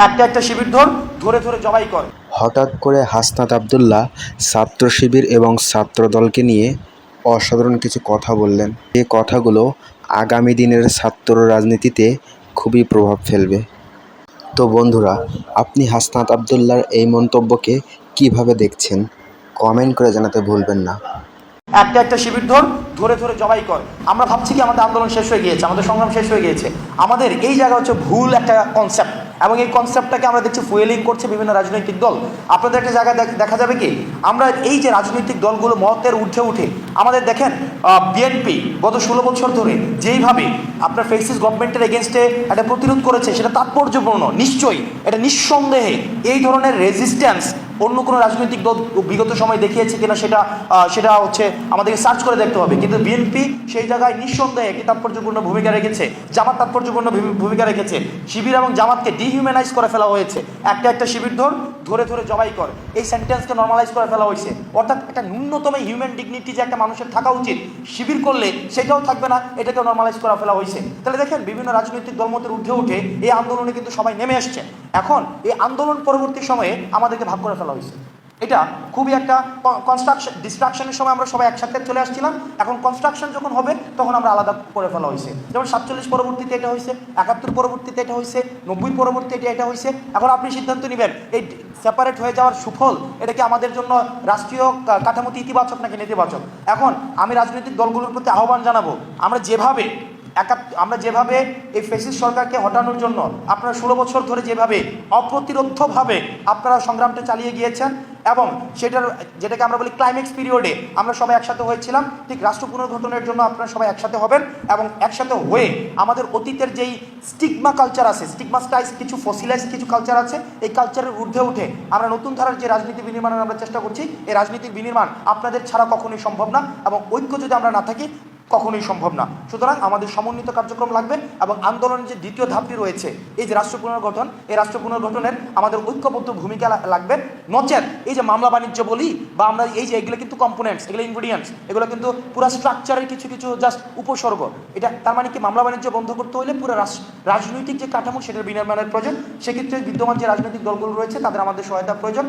একটা একটা শিবির ধরে ধরে জবাই করে। হঠাৎ করে হাসনাত আবদুল্লাহ ছাত্র শিবির এবং ছাত্রদলকে নিয়ে অসাধারণ কিছু কথা বললেন। এই কথাগুলো আগামী দিনের ছাত্র রাজনীতিতে খুবই প্রভাব ফেলবে। তো বন্ধুরা, আপনি হাসনাত আবদুল্লাহর এই মন্তব্যকে কিভাবে দেখছেন কমেন্ট করে জানাতে ভুলবেন না। একটা একটা শিবির ধরে ধরে জবাই করে। আমরা ভাবছি কি আমাদের আন্দোলন শেষ হয়ে গিয়েছে, আমাদের সংগ্রাম শেষ হয়ে গিয়েছে। আমাদের এই জায়গা হচ্ছে ভুল একটা কনসেপ্ট, এবং এই কনসেপ্টটাকে আমরা দেখছি ফুয়েলিং করছে বিভিন্ন রাজনৈতিক দল। আপনাদের একটা জায়গায় দেখা যাবে কি, আমরা এই যে রাজনৈতিক দলগুলো মতের ঊর্ধ্বে উঠে আমাদের দেখেন বিএনপি গত 16 বছর ধরে যেইভাবে আপনার ফেসিস গভর্নমেন্টের এগেনস্টে একটা প্রতিরোধ করেছে, সেটা তাৎপর্যপূর্ণ। নিশ্চয়ই এটা নিঃসন্দেহে এই ধরনের রেজিস্ট্যান্স অন্য কোনো রাজনৈতিক দল বিগত সময় দেখিয়েছে কিনা সেটা হচ্ছে আমাদেরকে সার্চ করে দেখতে হবে। কিন্তু বিএনপি সেই জায়গায় নিঃসন্দেহে একটি তাৎপর্যপূর্ণ ভূমিকা রেখেছে, জামাত তাৎপর্যপূর্ণ ভূমিকা রেখেছে। শিবির এবং জামাতকে ডিহিউম্যানাইজ করে ফেলা হয়েছে। একটা একটা শিবির ধরে ধরে জবাই করে, এই সেন্টেন্সকে নর্মালাইজ করে ফেলা হয়েছে। অর্থাৎ একটা ন্যূনতম হিউম্যান ডিগনিটি যে একটা মানুষের থাকা উচিত, শিবির করলে সেটাও থাকবে না, এটাকেও নর্মালাইজ করে ফেলা হয়েছে। তাহলে দেখেন বিভিন্ন রাজনৈতিক দলমতের ঊর্ধ্বে উঠে এই আন্দোলনে কিন্তু সবাই নেমে আসছে। এখন এই আন্দোলন পরবর্তী সময়ে আমাদেরকে ভাগ করে ফেলা হয়েছে। এটা খুবই একটা ডিস্ট্রাকশনের সময় আমরা সবাই একসাথে চলে আসছিলাম, এখন কনস্ট্রাকশন যখন হবে তখন আমরা আলাদা করে ফেলা হয়েছে। যেমন 47 পরবর্তীতে এটা হয়েছে, 71 পরবর্তীতে এটা হয়েছে, 90 পরবর্তীতে এটা হয়েছে। এখন আপনি সিদ্ধান্ত নেবেন এই সেপারেট হয়ে যাওয়ার সুফল এটা কি আমাদের জন্য রাষ্ট্রীয় কাঠামোতে ইতিবাচক নাকি নেতিবাচক। এখন আমি রাজনৈতিক দলগুলোর প্রতি আহ্বান জানাবো, আমরা যেভাবে এই ফ্যাসিস্ট সরকারকে হটানোর জন্য আপনারা 16 বছর ধরে যেভাবে অপ্রতিরোধ্যভাবে আপনারা সংগ্রামটা চালিয়ে গিয়েছেন, এবং যেটাকে আমরা বলি ক্লাইম্যাক্স পিরিয়ডে আমরা সবাই একসাথে হয়েছিলাম, ঠিক রাষ্ট্র পুনর্গঠনের জন্য আপনারা সবাই একসাথে হবেন। এবং একসাথে হয়ে আমাদের অতীতের যেই স্টিগমা কালচার আছে, স্টিগমাটাইজ কিছু ফসিলাইজ কিছু কালচার আছে, এই কালচারের ঊর্ধ্বে উঠে আমরা নতুন ধারার যে রাজনীতি বিনির্মাণের আমরা চেষ্টা করছি, এই রাজনীতির বিনির্মাণ আপনাদের ছাড়া কখনোই সম্ভব না, এবং ঐক্য যদি আমরা না থাকি কখনোই সম্ভব না। সুতরাং আমাদের সমন্বিত কার্যক্রম লাগবে, এবং আন্দোলনের যে দ্বিতীয় ধাপটি রয়েছে এই যে রাষ্ট্র পুনর্গঠন, এই রাষ্ট্র পুনর্গঠনের আমাদের ঐক্যবদ্ধ ভূমিকা লাগবে। নচেত এই যে মামলা বাণিজ্য বলি বা আমরা এই যে এগুলো কিন্তু কম্পোনেন্টস, এগুলো ইনগ্রিডিয়েন্টস, এগুলো কিন্তু পুরো স্ট্রাকচারের কিছু কিছু জাস্ট উপসর্গ। এটা তার মানে কি মামলা বাণিজ্য বন্ধ করতে হলে পুরো রাজনৈতিক যে কাঠামো সেটার বিনির্মাণের প্রয়োজন। সেক্ষেত্রে বিদ্যমান যে রাজনৈতিক দলগুলো রয়েছে তাদের আমাদের সহায়তা প্রয়োজন।